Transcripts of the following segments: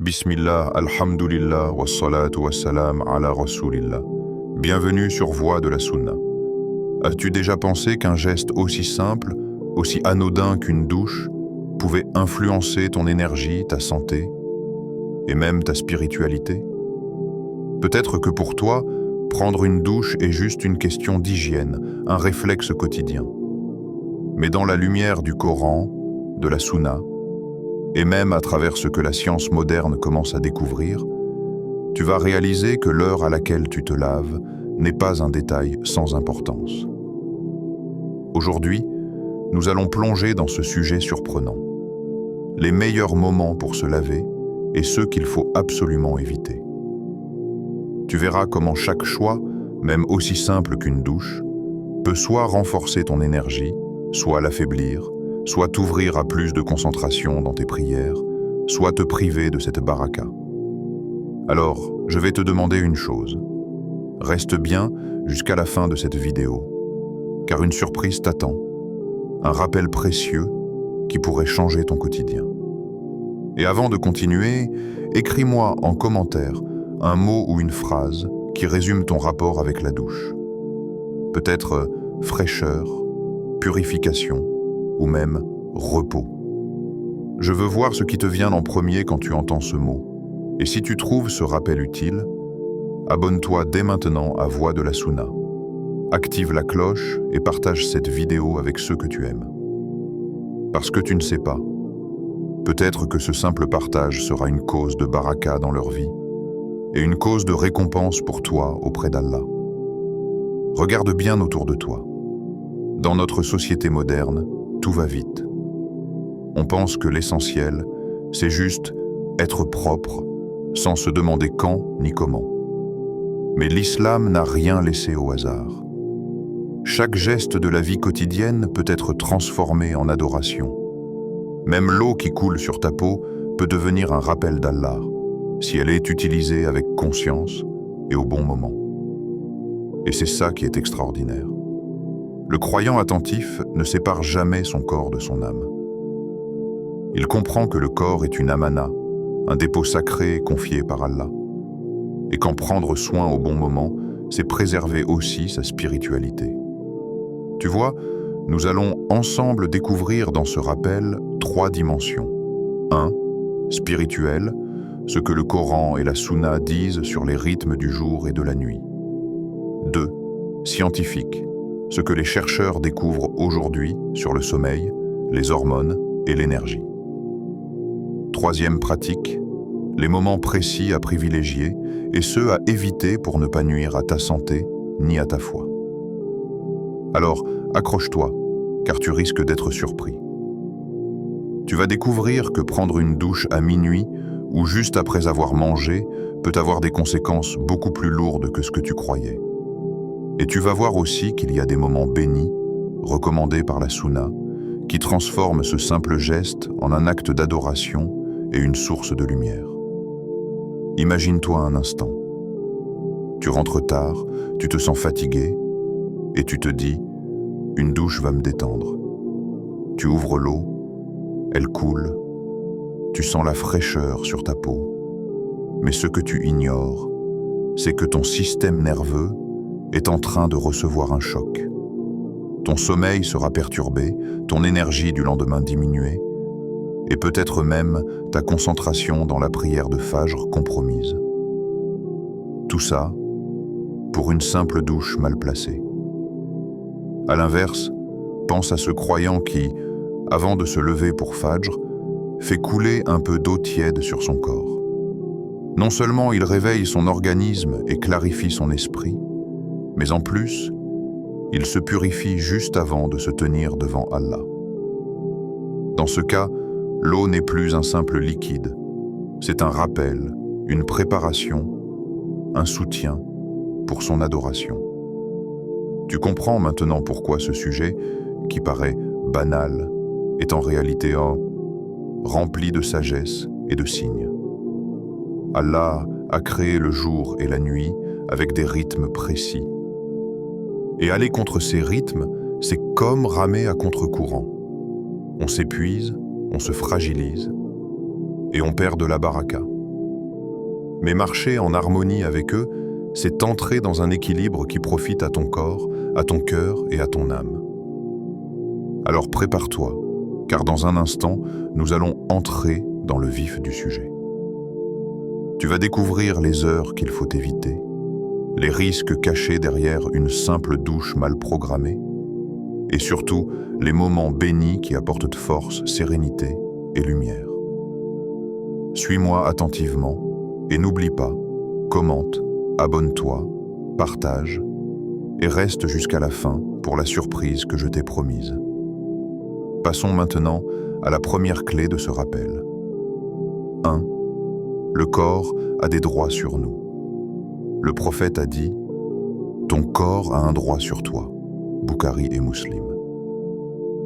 Bismillah, alhamdulillah, wassalatu wassalam ala rasulillah. Bienvenue sur Voix de la Sunna. As-tu déjà pensé qu'un geste aussi simple, aussi anodin qu'une douche, pouvait influencer ton énergie, ta santé, et même ta spiritualité? Peut-être que pour toi, prendre une douche est juste une question d'hygiène, un réflexe quotidien. Mais dans la lumière du Coran, de la Sunna, et même à travers ce que la science moderne commence à découvrir, tu vas réaliser que l'heure à laquelle tu te laves n'est pas un détail sans importance. Aujourd'hui, nous allons plonger dans ce sujet surprenant. Les meilleurs moments pour se laver et ceux qu'il faut absolument éviter. Tu verras comment chaque choix, même aussi simple qu'une douche, peut soit renforcer ton énergie, soit l'affaiblir, soit t'ouvrir à plus de concentration dans tes prières, soit te priver de cette baraka. Alors, je vais te demander une chose. Reste bien jusqu'à la fin de cette vidéo, car une surprise t'attend, un rappel précieux qui pourrait changer ton quotidien. Et avant de continuer, écris-moi en commentaire un mot ou une phrase qui résume ton rapport avec la douche. Peut-être fraîcheur, purification, ou même repos. Je veux voir ce qui te vient en premier quand tu entends ce mot. Et si tu trouves ce rappel utile, abonne-toi dès maintenant à Voix de la Sunna. Active la cloche et partage cette vidéo avec ceux que tu aimes. Parce que tu ne sais pas, peut-être que ce simple partage sera une cause de baraka dans leur vie et une cause de récompense pour toi auprès d'Allah. Regarde bien autour de toi. Dans notre société moderne, tout va vite. On pense que l'essentiel, c'est juste être propre, sans se demander quand ni comment. Mais l'islam n'a rien laissé au hasard. Chaque geste de la vie quotidienne peut être transformé en adoration. Même l'eau qui coule sur ta peau peut devenir un rappel d'Allah, si elle est utilisée avec conscience et au bon moment. Et c'est ça qui est extraordinaire. Le croyant attentif ne sépare jamais son corps de son âme. Il comprend que le corps est une amana, un dépôt sacré confié par Allah, et qu'en prendre soin au bon moment, c'est préserver aussi sa spiritualité. Tu vois, nous allons ensemble découvrir dans ce rappel 3 dimensions. 1. Spirituel, ce que le Coran et la Sunna disent sur les rythmes du jour et de la nuit. 2. Scientifique, ce que les chercheurs découvrent aujourd'hui sur le sommeil, les hormones et l'énergie. 3e pratique, les moments précis à privilégier et ceux à éviter pour ne pas nuire à ta santé ni à ta foi. Alors, accroche-toi, car tu risques d'être surpris. Tu vas découvrir que prendre une douche à minuit ou juste après avoir mangé peut avoir des conséquences beaucoup plus lourdes que ce que tu croyais. Et tu vas voir aussi qu'il y a des moments bénis, recommandés par la Sunna, qui transforment ce simple geste en un acte d'adoration et une source de lumière. Imagine-toi un instant. Tu rentres tard, tu te sens fatigué, et tu te dis « une douche va me détendre ». Tu ouvres l'eau, elle coule, tu sens la fraîcheur sur ta peau. Mais ce que tu ignores, c'est que ton système nerveux est en train de recevoir un choc. Ton sommeil sera perturbé, ton énergie du lendemain diminuée, et peut-être même ta concentration dans la prière de Fajr compromise. Tout ça pour une simple douche mal placée. À l'inverse, pense à ce croyant qui, avant de se lever pour Fajr, fait couler un peu d'eau tiède sur son corps. Non seulement il réveille son organisme et clarifie son esprit, mais en plus, il se purifie juste avant de se tenir devant Allah. Dans ce cas, l'eau n'est plus un simple liquide, c'est un rappel, une préparation, un soutien pour son adoration. Tu comprends maintenant pourquoi ce sujet, qui paraît banal, est en réalité rempli de sagesse et de signes. Allah a créé le jour et la nuit avec des rythmes précis. Et aller contre ces rythmes, c'est comme ramer à contre-courant. On s'épuise, on se fragilise et on perd de la baraka. Mais marcher en harmonie avec eux, c'est entrer dans un équilibre qui profite à ton corps, à ton cœur et à ton âme. Alors prépare-toi, car dans un instant, nous allons entrer dans le vif du sujet. Tu vas découvrir les heures qu'il faut éviter, les risques cachés derrière une simple douche mal programmée, et surtout les moments bénis qui apportent force, sérénité et lumière. Suis-moi attentivement et n'oublie pas, commente, abonne-toi, partage et reste jusqu'à la fin pour la surprise que je t'ai promise. Passons maintenant à la première clé de ce rappel. 1. Le corps a des droits sur nous. Le prophète a dit « Ton corps a un droit sur toi » Bukhari et Muslim.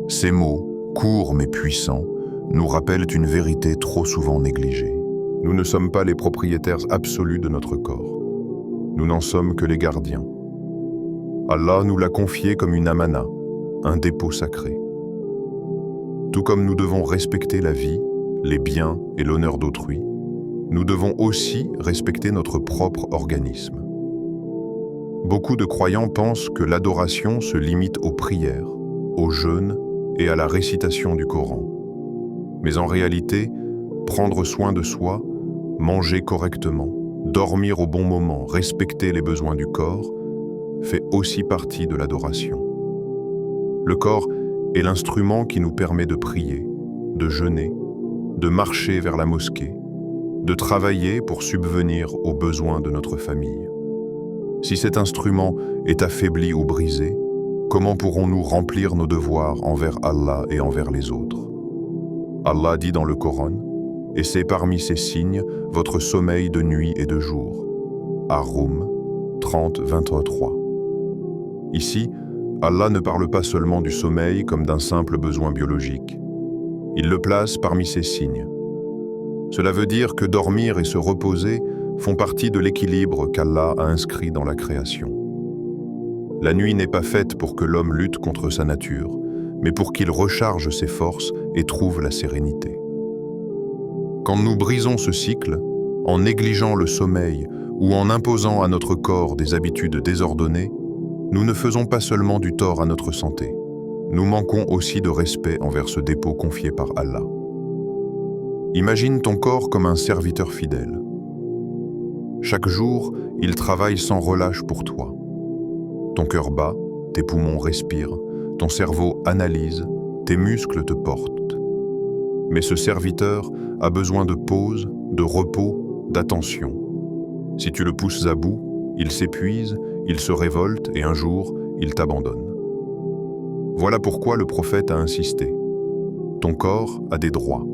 Ces mots, courts mais puissants, nous rappellent une vérité trop souvent négligée. Nous ne sommes pas les propriétaires absolus de notre corps. Nous n'en sommes que les gardiens. Allah nous l'a confié comme une amana, un dépôt sacré. Tout comme nous devons respecter la vie, les biens et l'honneur d'autrui, nous devons aussi respecter notre propre organisme. Beaucoup de croyants pensent que l'adoration se limite aux prières, au jeûne et à la récitation du Coran. Mais en réalité, prendre soin de soi, manger correctement, dormir au bon moment, respecter les besoins du corps, fait aussi partie de l'adoration. Le corps est l'instrument qui nous permet de prier, de jeûner, de marcher vers la mosquée, de travailler pour subvenir aux besoins de notre famille. Si cet instrument est affaibli ou brisé, comment pourrons-nous remplir nos devoirs envers Allah et envers les autres? Allah dit dans le Coran, « Et c'est parmi ces signes votre sommeil de nuit et de jour. » Ar-Rum 30, 23. Ici, Allah ne parle pas seulement du sommeil comme d'un simple besoin biologique. Il le place parmi ces signes. Cela veut dire que dormir et se reposer font partie de l'équilibre qu'Allah a inscrit dans la création. La nuit n'est pas faite pour que l'homme lutte contre sa nature, mais pour qu'il recharge ses forces et trouve la sérénité. Quand nous brisons ce cycle, en négligeant le sommeil ou en imposant à notre corps des habitudes désordonnées, nous ne faisons pas seulement du tort à notre santé, nous manquons aussi de respect envers ce dépôt confié par Allah. Imagine ton corps comme un serviteur fidèle. Chaque jour, il travaille sans relâche pour toi. Ton cœur bat, tes poumons respirent, ton cerveau analyse, tes muscles te portent. Mais ce serviteur a besoin de pause, de repos, d'attention. Si tu le pousses à bout, il s'épuise, il se révolte et un jour, il t'abandonne. Voilà pourquoi le prophète a insisté. Ton corps a des droits.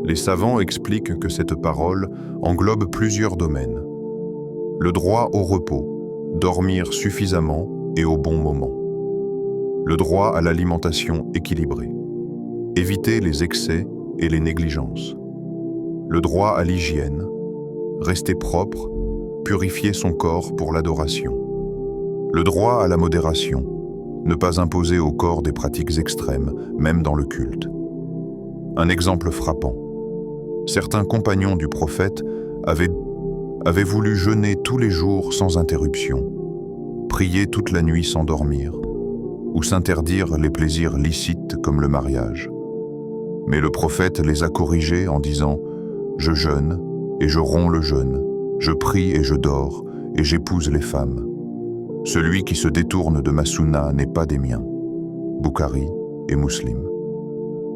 Les savants expliquent que cette parole englobe plusieurs domaines. Le droit au repos, dormir suffisamment et au bon moment. Le droit à l'alimentation équilibrée. Éviter les excès et les négligences. Le droit à l'hygiène. Rester propre, purifier son corps pour l'adoration. Le droit à la modération. Ne pas imposer au corps des pratiques extrêmes, même dans le culte. Un exemple frappant. Certains compagnons du prophète avaient voulu jeûner tous les jours sans interruption, prier toute la nuit sans dormir, ou s'interdire les plaisirs licites comme le mariage. Mais le prophète les a corrigés en disant « Je jeûne et je romps le jeûne, je prie et je dors et j'épouse les femmes. Celui qui se détourne de ma sunna n'est pas des miens. » Bukhari et Muslim.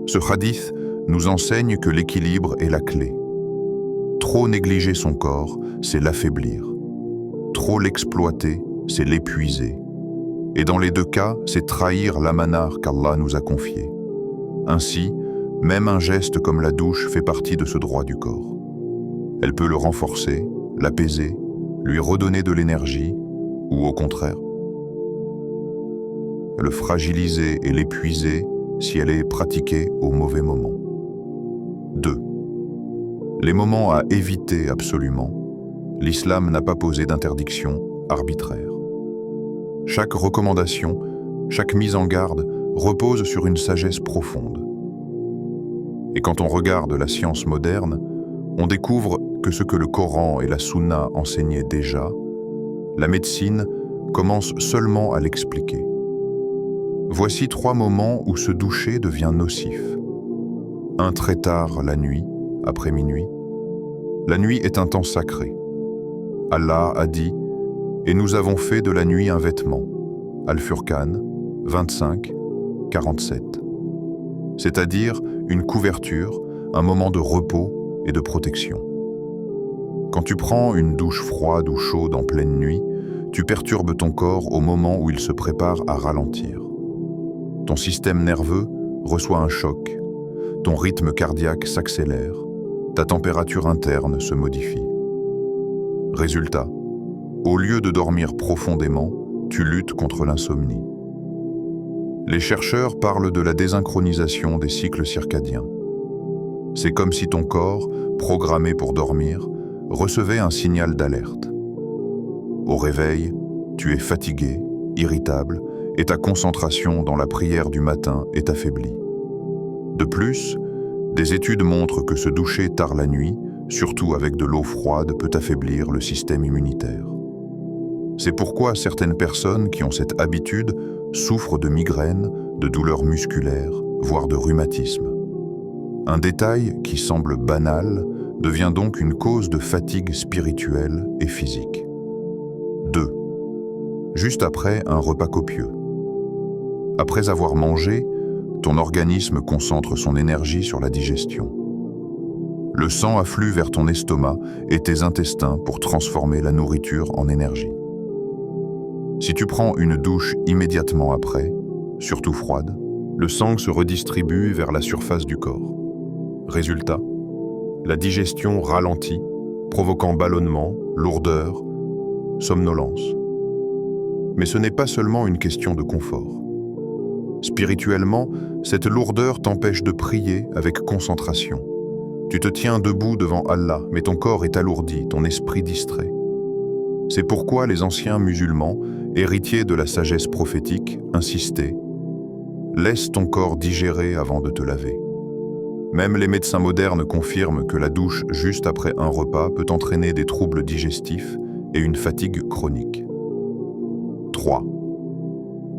Ce hadith nous enseigne que l'équilibre est la clé. Trop négliger son corps, c'est l'affaiblir. Trop l'exploiter, c'est l'épuiser. Et dans les deux cas, c'est trahir l'amana qu'Allah nous a confié. Ainsi, même un geste comme la douche fait partie de ce droit du corps. Elle peut le renforcer, l'apaiser, lui redonner de l'énergie, ou au contraire, le fragiliser et l'épuiser si elle est pratiquée au mauvais moment. 2. Les moments à éviter absolument. L'islam n'a pas posé d'interdiction arbitraire. Chaque recommandation, chaque mise en garde repose sur une sagesse profonde. Et quand on regarde la science moderne, on découvre que ce que le Coran et la Sunna enseignaient déjà, la médecine commence seulement à l'expliquer. Voici 3 moments où se doucher devient nocif. Un très tard la nuit, après minuit. La nuit est un temps sacré. Allah a dit « Et nous avons fait de la nuit un vêtement » Al-Furqan 25, 47. C'est-à-dire une couverture, un moment de repos et de protection. Quand tu prends une douche froide ou chaude en pleine nuit, tu perturbes ton corps au moment où il se prépare à ralentir. Ton système nerveux reçoit un choc, ton rythme cardiaque s'accélère, ta température interne se modifie. Résultat, au lieu de dormir profondément, tu luttes contre l'insomnie. Les chercheurs parlent de la désynchronisation des cycles circadiens. C'est comme si ton corps, programmé pour dormir, recevait un signal d'alerte. Au réveil, tu es fatigué, irritable, et ta concentration dans la prière du matin est affaiblie. De plus, des études montrent que se doucher tard la nuit, surtout avec de l'eau froide, peut affaiblir le système immunitaire. C'est pourquoi certaines personnes qui ont cette habitude souffrent de migraines, de douleurs musculaires, voire de rhumatisme. Un détail qui semble banal devient donc une cause de fatigue spirituelle et physique. 2. Juste après un repas copieux. Après avoir mangé, ton organisme concentre son énergie sur la digestion. Le sang afflue vers ton estomac et tes intestins pour transformer la nourriture en énergie. Si tu prends une douche immédiatement après, surtout froide, le sang se redistribue vers la surface du corps. Résultat, la digestion ralentit, provoquant ballonnement, lourdeur, somnolence. Mais ce n'est pas seulement une question de confort. Spirituellement, cette lourdeur t'empêche de prier avec concentration. Tu te tiens debout devant Allah, mais ton corps est alourdi, ton esprit distrait. C'est pourquoi les anciens musulmans, héritiers de la sagesse prophétique, insistaient « Laisse ton corps digérer avant de te laver ». Même les médecins modernes confirment que la douche juste après un repas peut entraîner des troubles digestifs et une fatigue chronique. 3.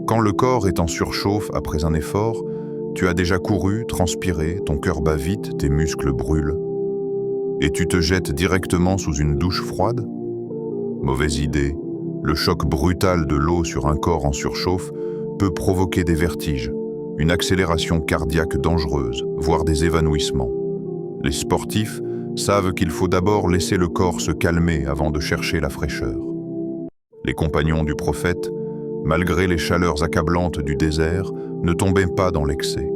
Quand le corps est en surchauffe après un effort, tu as déjà couru, transpiré, ton cœur bat vite, tes muscles brûlent, et tu te jettes directement sous une douche froide? Mauvaise idée. Le choc brutal de l'eau sur un corps en surchauffe peut provoquer des vertiges, une accélération cardiaque dangereuse, voire des évanouissements. Les sportifs savent qu'il faut d'abord laisser le corps se calmer avant de chercher la fraîcheur. Les compagnons du prophète, malgré les chaleurs accablantes du désert, ne tombaient pas dans l'excès.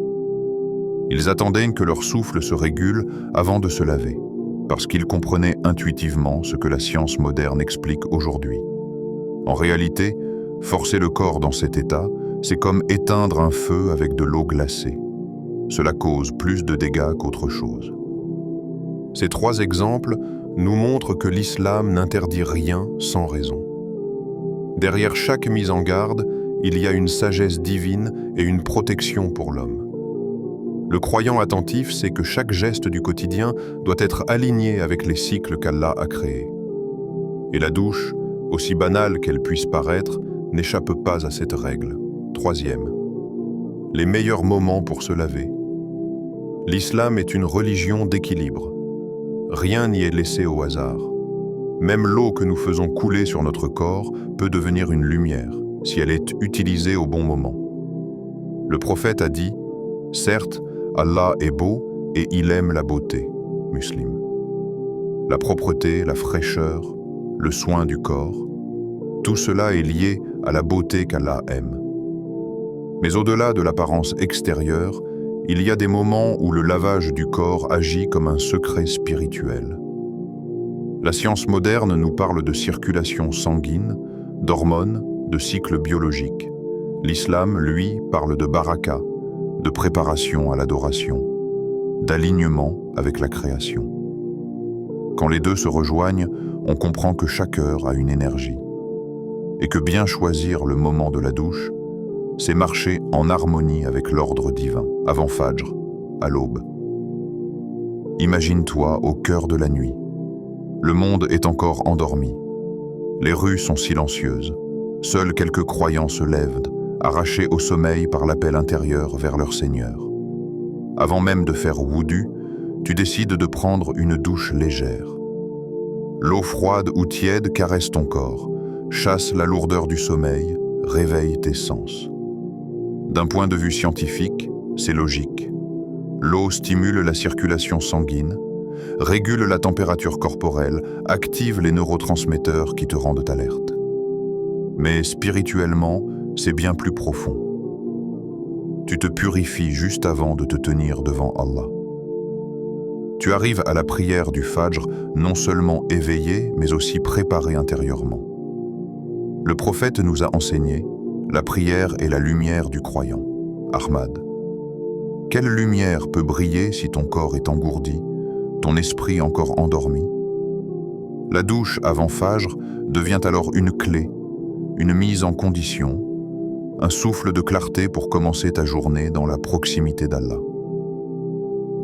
Ils attendaient que leur souffle se régule avant de se laver, parce qu'ils comprenaient intuitivement ce que la science moderne explique aujourd'hui. En réalité, forcer le corps dans cet état, c'est comme éteindre un feu avec de l'eau glacée. Cela cause plus de dégâts qu'autre chose. Ces 3 exemples nous montrent que l'islam n'interdit rien sans raison. Derrière chaque mise en garde, il y a une sagesse divine et une protection pour l'homme. Le croyant attentif sait que chaque geste du quotidien doit être aligné avec les cycles qu'Allah a créés. Et la douche, aussi banale qu'elle puisse paraître, n'échappe pas à cette règle. 3e. Les meilleurs moments pour se laver. L'islam est une religion d'équilibre. Rien n'y est laissé au hasard. Même l'eau que nous faisons couler sur notre corps peut devenir une lumière, si elle est utilisée au bon moment. Le prophète a dit « Certes, Allah est beau et il aime la beauté » Muslim. La propreté, la fraîcheur, le soin du corps, tout cela est lié à la beauté qu'Allah aime. Mais au-delà de l'apparence extérieure, il y a des moments où le lavage du corps agit comme un secret spirituel. La science moderne nous parle de circulation sanguine, d'hormones, de cycles biologiques. L'islam, lui, parle de baraka, de préparation à l'adoration, d'alignement avec la création. Quand les deux se rejoignent, on comprend que chaque heure a une énergie. Et que bien choisir le moment de la douche, c'est marcher en harmonie avec l'ordre divin, avant Fajr, à l'aube. Imagine-toi au cœur de la nuit. Le monde est encore endormi. Les rues sont silencieuses. Seuls quelques croyants se lèvent, arrachés au sommeil par l'appel intérieur vers leur Seigneur. Avant même de faire wudu, tu décides de prendre une douche légère. L'eau froide ou tiède caresse ton corps, chasse la lourdeur du sommeil, réveille tes sens. D'un point de vue scientifique, c'est logique. L'eau stimule la circulation sanguine, régule la température corporelle, active les neurotransmetteurs qui te rendent alerte. Mais spirituellement, c'est bien plus profond. Tu te purifies juste avant de te tenir devant Allah. Tu arrives à la prière du Fajr non seulement éveillé, mais aussi préparé intérieurement. Le prophète nous a enseigné « La prière est la lumière du croyant ». Ahmad. Quelle lumière peut briller si ton corps est engourdi, ton esprit encore endormi? La douche avant Fajr devient alors une clé, une mise en condition, un souffle de clarté pour commencer ta journée dans la proximité d'Allah.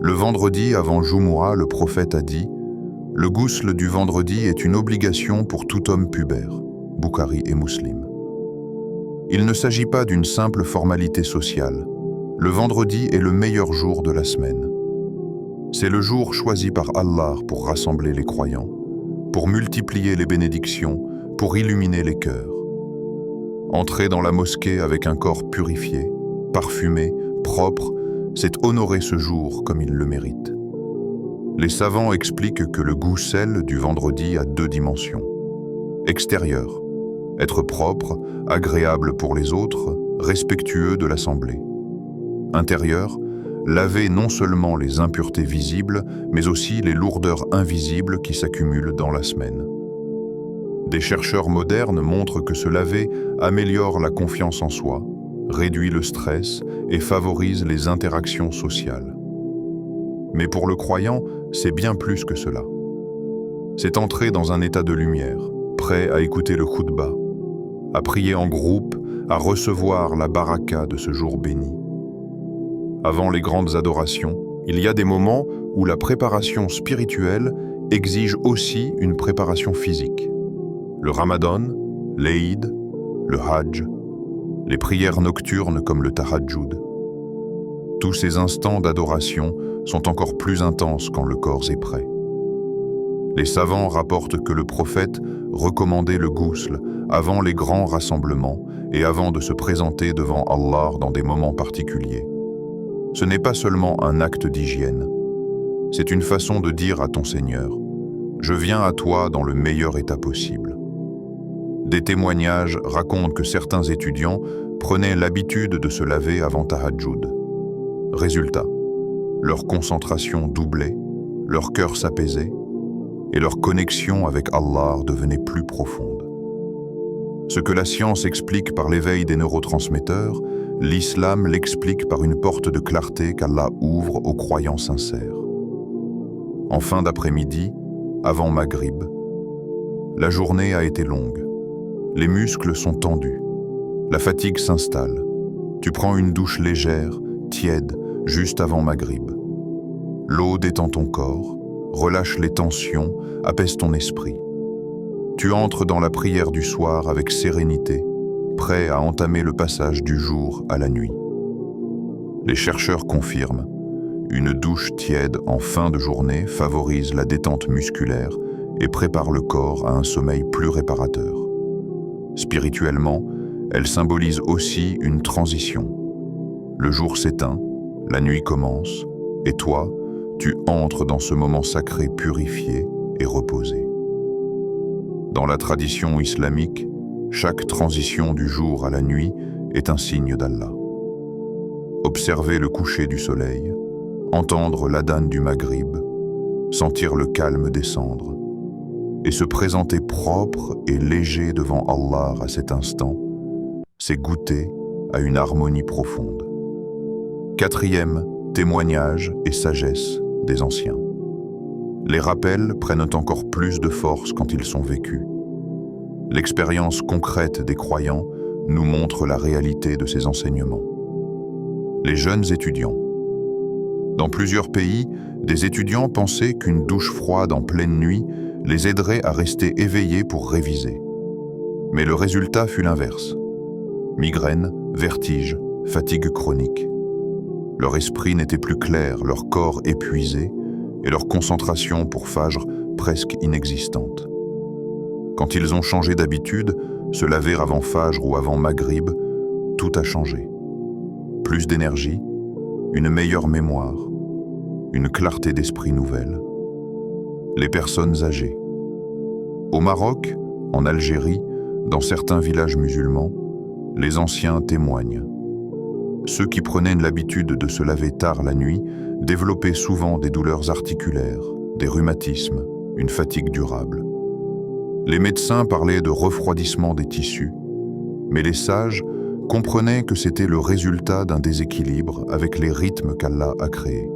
Le vendredi avant Jumu'ah, le prophète a dit « Le ghusl du vendredi est une obligation pour tout homme pubère » Bukhari et Muslim. Il ne s'agit pas d'une simple formalité sociale. Le vendredi est le meilleur jour de la semaine. C'est le jour choisi par Allah pour rassembler les croyants, pour multiplier les bénédictions, pour illuminer les cœurs. Entrer dans la mosquée avec un corps purifié, parfumé, propre, c'est honorer ce jour comme il le mérite. Les savants expliquent que le ghusl du vendredi a deux dimensions. Extérieur, être propre, agréable pour les autres, respectueux de l'assemblée. Intérieur, laver non seulement les impuretés visibles, mais aussi les lourdeurs invisibles qui s'accumulent dans la semaine. Des chercheurs modernes montrent que se laver améliore la confiance en soi, réduit le stress et favorise les interactions sociales. Mais pour le croyant, c'est bien plus que cela. C'est entrer dans un état de lumière, prêt à écouter le khutba, à prier en groupe, à recevoir la baraka de ce jour béni. Avant les grandes adorations, il y a des moments où la préparation spirituelle exige aussi une préparation physique. Le Ramadan, l'Eid, le Hajj, les prières nocturnes comme le Tahajjud. Tous ces instants d'adoration sont encore plus intenses quand le corps est prêt. Les savants rapportent que le prophète recommandait le ghusl avant les grands rassemblements et avant de se présenter devant Allah dans des moments particuliers. Ce n'est pas seulement un acte d'hygiène, c'est une façon de dire à ton Seigneur « Je viens à toi dans le meilleur état possible ». Des témoignages racontent que certains étudiants prenaient l'habitude de se laver avant Tahajjud. Résultat, leur concentration doublait, leur cœur s'apaisait et leur connexion avec Allah devenait plus profonde. Ce que la science explique par l'éveil des neurotransmetteurs, l'islam l'explique par une porte de clarté qu'Allah ouvre aux croyants sincères. En fin d'après-midi, avant Maghrib, la journée a été longue. Les muscles sont tendus. La fatigue s'installe. Tu prends une douche légère, tiède, juste avant Maghrib. L'eau détend ton corps, relâche les tensions, apaise ton esprit. Tu entres dans la prière du soir avec sérénité, prêt à entamer le passage du jour à la nuit. Les chercheurs confirment, une douche tiède en fin de journée favorise la détente musculaire et prépare le corps à un sommeil plus réparateur. Spirituellement, elle symbolise aussi une transition. Le jour s'éteint, la nuit commence, et toi, tu entres dans ce moment sacré purifié et reposé. Dans la tradition islamique, chaque transition du jour à la nuit est un signe d'Allah. Observer le coucher du soleil, entendre l'adhan du Maghrib, sentir le calme descendre, et se présenter propre et léger devant Allah à cet instant, c'est goûter à une harmonie profonde. Quatrième, témoignage et sagesse des anciens. Les rappels prennent encore plus de force quand ils sont vécus. L'expérience concrète des croyants nous montre la réalité de ces enseignements. Les jeunes étudiants. Dans plusieurs pays, des étudiants pensaient qu'une douche froide en pleine nuit les aiderait à rester éveillés pour réviser. Mais le résultat fut l'inverse. Migraines, vertiges, fatigue chronique. Leur esprit n'était plus clair, leur corps épuisé et leur concentration pour Fajr presque inexistante. Quand ils ont changé d'habitude, se laver avant Fajr ou avant Maghrib, tout a changé. Plus d'énergie, une meilleure mémoire, une clarté d'esprit nouvelle. Les personnes âgées. Au Maroc, en Algérie, dans certains villages musulmans, les anciens témoignent. Ceux qui prenaient l'habitude de se laver tard la nuit développaient souvent des douleurs articulaires, des rhumatismes, une fatigue durable. Les médecins parlaient de refroidissement des tissus, mais les sages comprenaient que c'était le résultat d'un déséquilibre avec les rythmes qu'Allah a créés.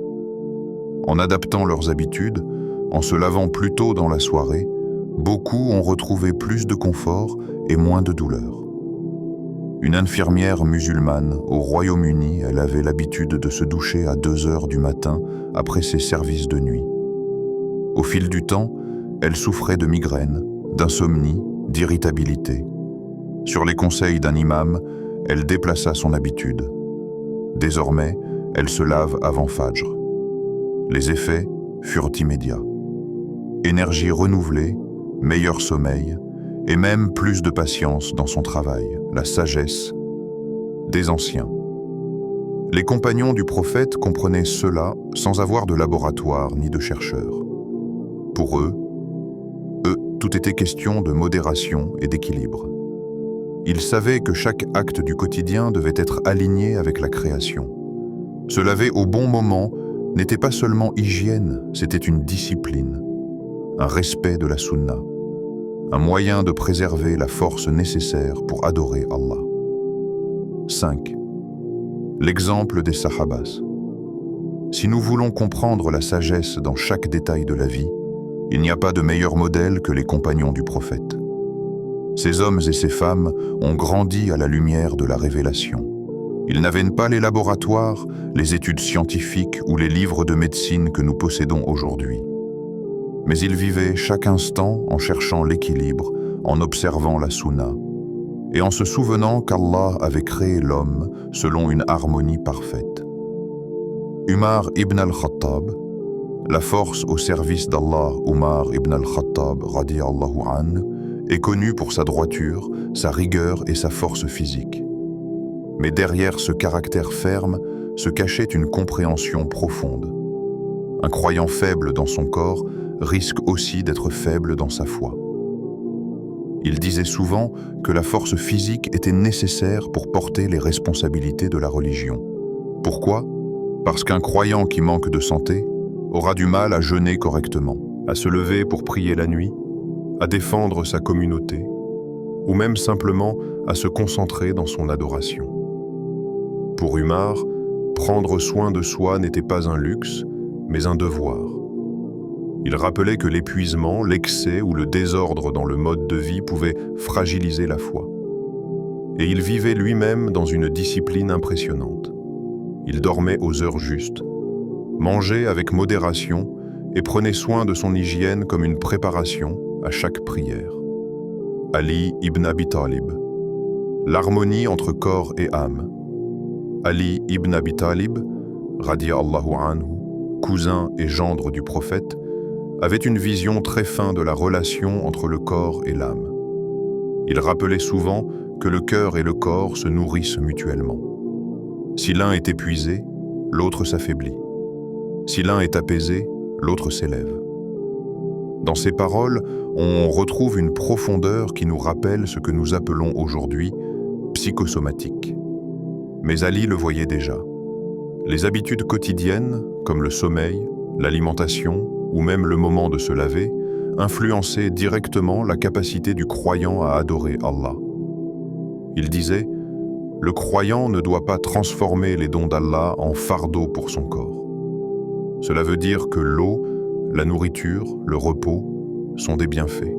En adaptant leurs habitudes, en se lavant plus tôt dans la soirée, beaucoup ont retrouvé plus de confort et moins de douleur. Une infirmière musulmane au Royaume-Uni, elle avait l'habitude de se doucher à 2 heures du matin après ses services de nuit. Au fil du temps, elle souffrait de migraines, d'insomnie, d'irritabilité. Sur les conseils d'un imam, elle déplaça son habitude. Désormais, elle se lave avant Fajr. Les effets furent immédiats. Énergie renouvelée, meilleur sommeil, et même plus de patience dans son travail, la sagesse des anciens. Les compagnons du prophète comprenaient cela sans avoir de laboratoire ni de chercheurs. Pour eux, tout était question de modération et d'équilibre. Ils savaient que chaque acte du quotidien devait être aligné avec la création. Se laver au bon moment n'était pas seulement hygiène, c'était une discipline, un respect de la sunna, un moyen de préserver la force nécessaire pour adorer Allah. 5. L'exemple des Sahabas. Si nous voulons comprendre la sagesse dans chaque détail de la vie, il n'y a pas de meilleur modèle que les compagnons du prophète. Ces hommes et ces femmes ont grandi à la lumière de la révélation. Ils n'avaient pas les laboratoires, les études scientifiques ou les livres de médecine que nous possédons aujourd'hui. Mais ils vivaient chaque instant en cherchant l'équilibre, en observant la sunna, et en se souvenant qu'Allah avait créé l'homme selon une harmonie parfaite. Umar ibn al-Khattab, la force au service d'Allah, Umar ibn al-Khattab radiyallahu anhu, est connu pour sa droiture, sa rigueur et sa force physique. Mais derrière ce caractère ferme se cachait une compréhension profonde. Un croyant faible dans son corps risque aussi d'être faible dans sa foi. Il disait souvent que la force physique était nécessaire pour porter les responsabilités de la religion. Pourquoi ? Parce qu'un croyant qui manque de santé aura du mal à jeûner correctement, à se lever pour prier la nuit, à défendre sa communauté, ou même simplement à se concentrer dans son adoration. Pour Umar, prendre soin de soi n'était pas un luxe, mais un devoir. Il rappelait que l'épuisement, l'excès ou le désordre dans le mode de vie pouvaient fragiliser la foi. Et il vivait lui-même dans une discipline impressionnante. Il dormait aux heures justes, mangeait avec modération et prenait soin de son hygiène comme une préparation à chaque prière. Ali ibn Abi Talib. L'harmonie entre corps et âme. Ali ibn Abi Talib, radiyallahu anhu, cousin et gendre du prophète, avait une vision très fine de la relation entre le corps et l'âme. Il rappelait souvent que le cœur et le corps se nourrissent mutuellement. Si l'un est épuisé, l'autre s'affaiblit. Si l'un est apaisé, l'autre s'élève. Dans ces paroles, on retrouve une profondeur qui nous rappelle ce que nous appelons aujourd'hui psychosomatique. Mais Ali le voyait déjà. Les habitudes quotidiennes, comme le sommeil, l'alimentation ou même le moment de se laver, influençaient directement la capacité du croyant à adorer Allah. Il disait « Le croyant ne doit pas transformer les dons d'Allah en fardeau pour son corps. Cela veut dire que l'eau, la nourriture, le repos sont des bienfaits.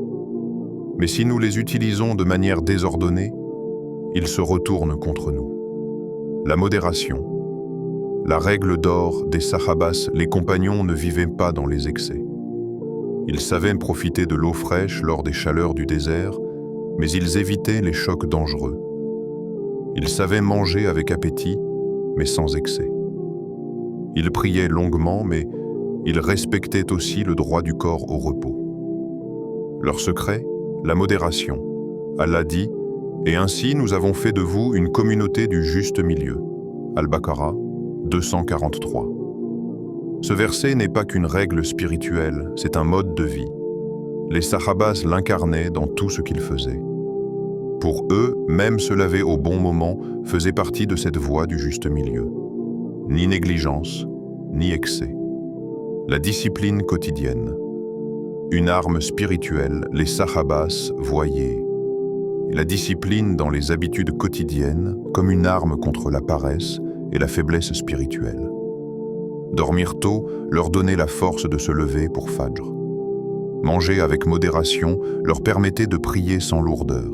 Mais si nous les utilisons de manière désordonnée, ils se retournent contre nous. La modération, La règle d'or des sahabas, les compagnons ne vivaient pas dans les excès. Ils savaient profiter de l'eau fraîche lors des chaleurs du désert, mais ils évitaient les chocs dangereux. Ils savaient manger avec appétit, mais sans excès. Ils priaient longuement, mais ils respectaient aussi le droit du corps au repos. Leur secret, la modération. Allah dit « Et ainsi nous avons fait de vous une communauté du juste milieu » Al-Baqarah 243. Ce verset n'est pas qu'une règle spirituelle, c'est un mode de vie. Les sahabas l'incarnaient dans tout ce qu'ils faisaient. Pour eux, même se laver au bon moment faisait partie de cette voie du juste milieu. Ni négligence, ni excès. La discipline quotidienne. Une arme spirituelle, les sahabas voyaient. La discipline dans les habitudes quotidiennes comme une arme contre la paresse et la faiblesse spirituelle. Dormir tôt leur donnait la force de se lever pour Fajr. Manger avec modération leur permettait de prier sans lourdeur.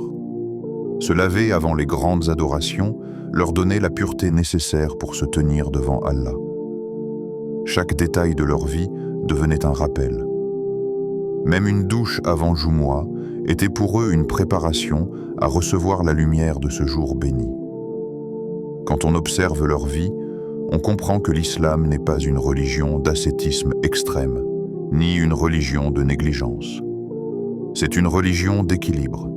Se laver avant les grandes adorations leur donnait la pureté nécessaire pour se tenir devant Allah. Chaque détail de leur vie devenait un rappel. Même une douche avant Jumu'ah était pour eux une préparation à recevoir la lumière de ce jour béni. Quand on observe leur vie, on comprend que l'islam n'est pas une religion d'ascétisme extrême, ni une religion de négligence. C'est une religion d'équilibre.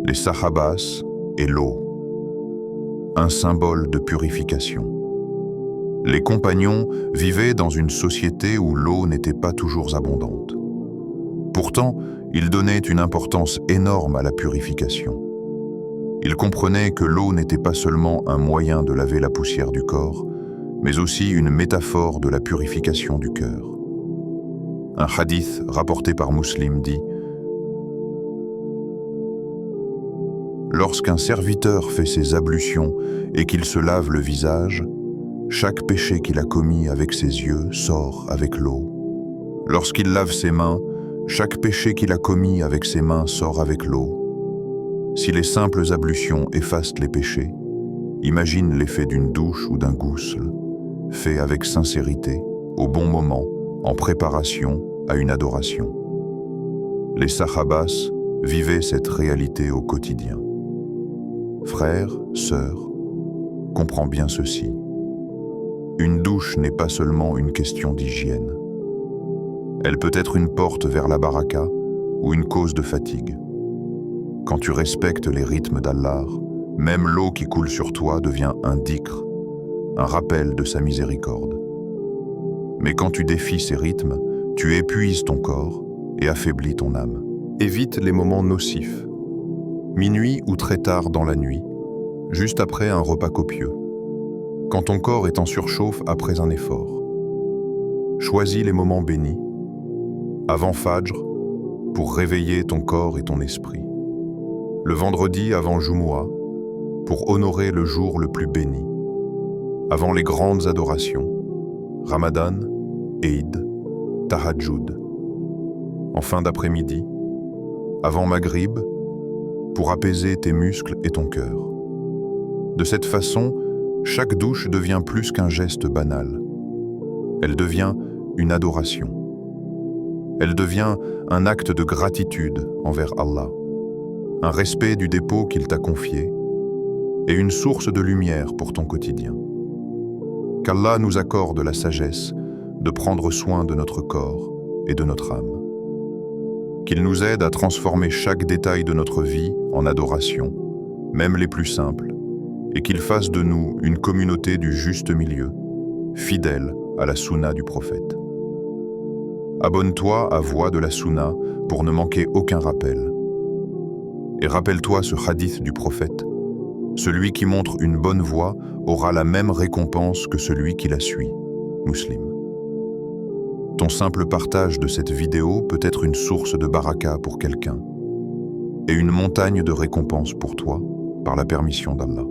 Les sahabas et l'eau, un symbole de purification. Les compagnons vivaient dans une société où l'eau n'était pas toujours abondante. Pourtant, ils donnaient une importance énorme à la purification. Ils comprenaient que l'eau n'était pas seulement un moyen de laver la poussière du corps, mais aussi une métaphore de la purification du cœur. Un hadith rapporté par Muslim dit « Lorsqu'un serviteur fait ses ablutions et qu'il se lave le visage, chaque péché qu'il a commis avec ses yeux sort avec l'eau. Lorsqu'il lave ses mains, chaque péché qu'il a commis avec ses mains sort avec l'eau. Si les simples ablutions effacent les péchés, imagine l'effet d'une douche ou d'un ghusl, fait avec sincérité, au bon moment, en préparation à une adoration. Les sahabas vivaient cette réalité au quotidien. Frères, sœurs, comprends bien ceci. Une douche n'est pas seulement une question d'hygiène. Elle peut être une porte vers la baraka ou une cause de fatigue. Quand tu respectes les rythmes d'Allah, même l'eau qui coule sur toi devient un dhikr, un rappel de sa miséricorde. Mais quand tu défies ces rythmes, tu épuises ton corps et affaiblis ton âme. Évite les moments nocifs. Minuit ou très tard dans la nuit, juste après un repas copieux. Quand ton corps est en surchauffe après un effort. Choisis les moments bénis. Avant Fajr, pour réveiller ton corps et ton esprit. Le vendredi avant Jumu'ah, pour honorer le jour le plus béni. Avant les grandes adorations, Ramadan, Eid, Tahajjud. En fin d'après-midi, avant Maghrib, pour apaiser tes muscles et ton cœur. De cette façon, chaque douche devient plus qu'un geste banal. Elle devient une adoration. Elle devient un acte de gratitude envers Allah, un respect du dépôt qu'il t'a confié et une source de lumière pour ton quotidien. Qu'Allah nous accorde la sagesse de prendre soin de notre corps et de notre âme. Qu'il nous aide à transformer chaque détail de notre vie en adoration, même les plus simples, et qu'il fasse de nous une communauté du juste milieu, fidèle à la sunna du prophète. Abonne-toi à Voix de la Sunna pour ne manquer aucun rappel. Et rappelle-toi ce hadith du prophète, celui qui montre une bonne voie aura la même récompense que celui qui la suit. Muslim. Ton simple partage de cette vidéo peut être une source de baraka pour quelqu'un et une montagne de récompense pour toi par la permission d'Allah.